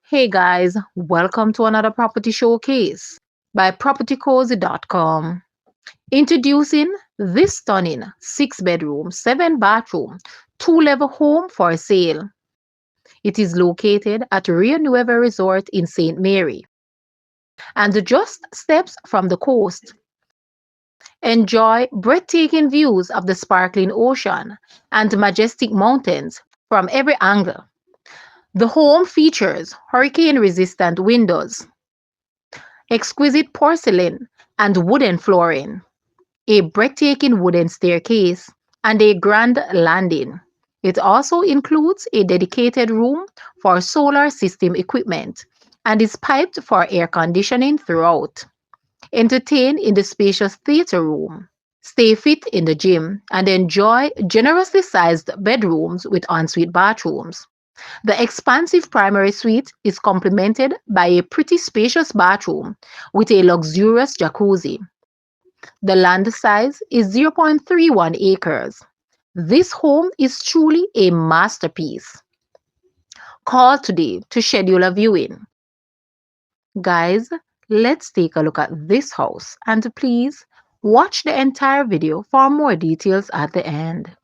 Hey guys, welcome to another property showcase by propertycozy.com. Introducing this stunning 6 bedroom, 7 bathroom, 2-level home for sale. It is located at RIO NUEVO Resort in St. Mary and just steps from the coast. Enjoy breathtaking views of the sparkling ocean and majestic mountains from every angle. The home features hurricane-resistant windows, exquisite porcelain and wooden flooring, a breathtaking wooden staircase, and a grand landing. It also includes a dedicated room for solar system equipment and is piped for air conditioning throughout. Entertain in the spacious theater room. Stay fit in the gym and enjoy generously sized bedrooms with ensuite bathrooms. The expansive primary suite is complemented by a pretty spacious bathroom with a luxurious jacuzzi. The land size is 0.31 acres. This home is truly a masterpiece. Call today to schedule a viewing. Guys, let's take a look at this house and please watch the entire video for more details at the end.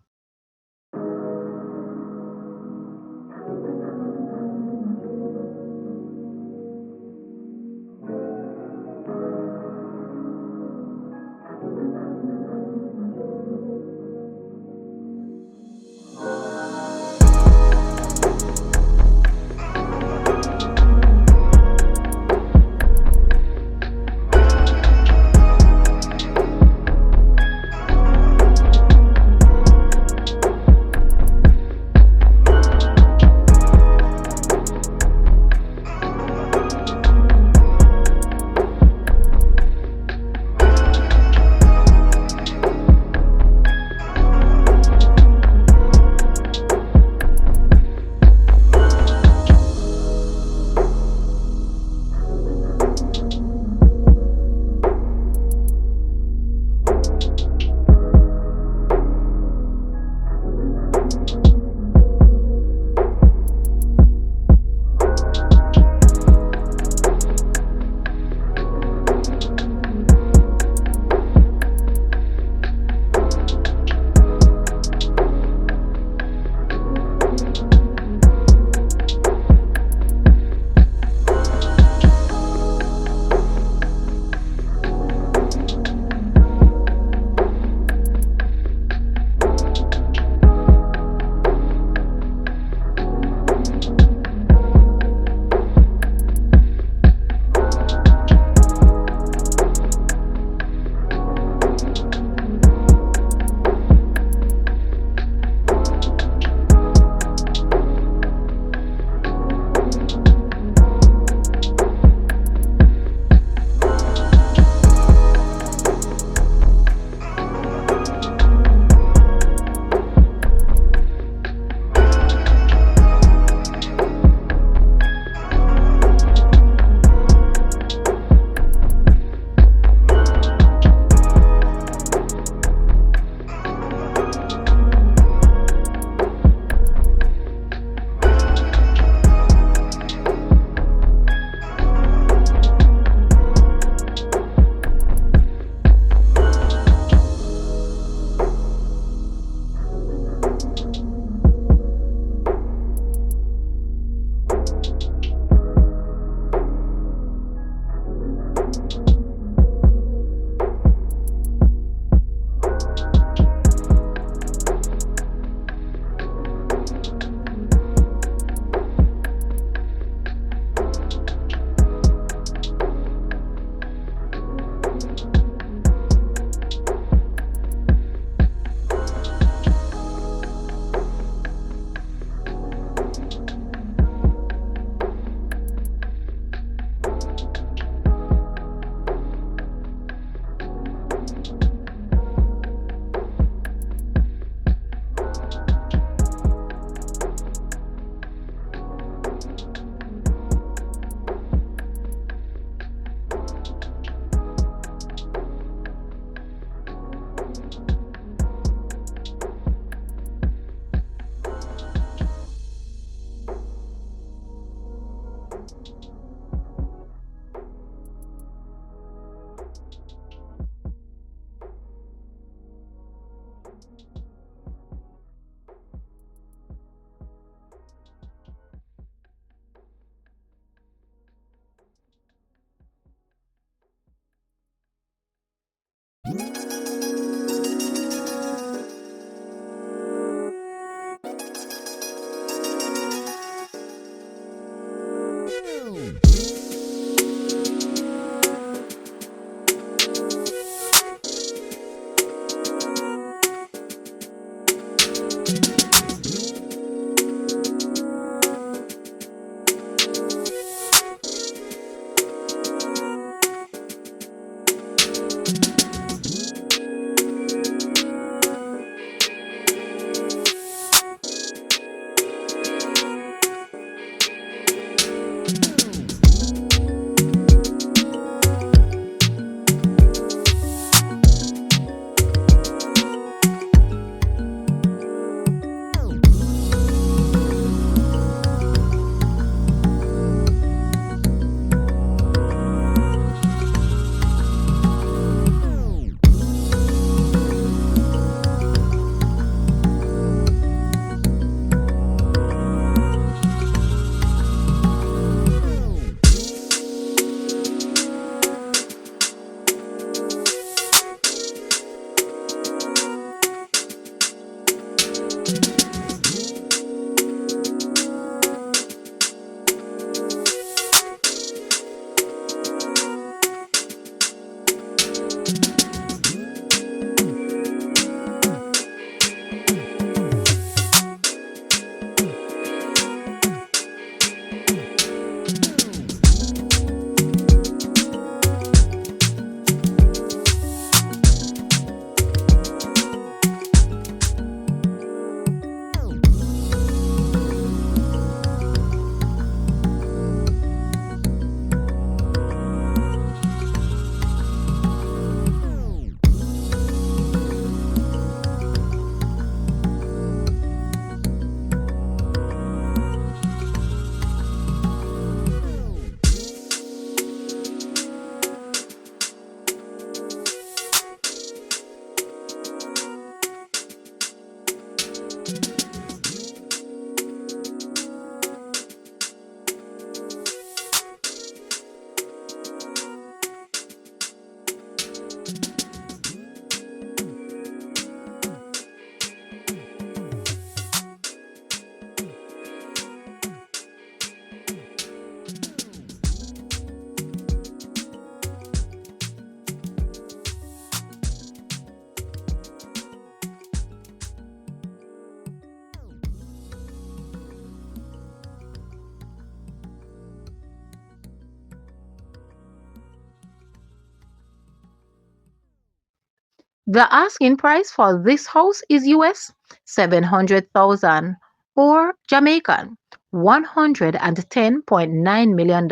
The asking price for this house is US 700,000 or Jamaican $110.9 million.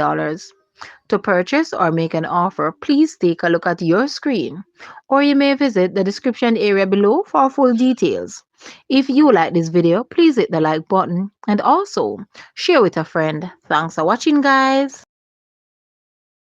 To purchase or make an offer, please take a look at your screen or you may visit the description area below for full details. If you like this video, please hit the like button and also share with a friend. Thanks for watching, guys.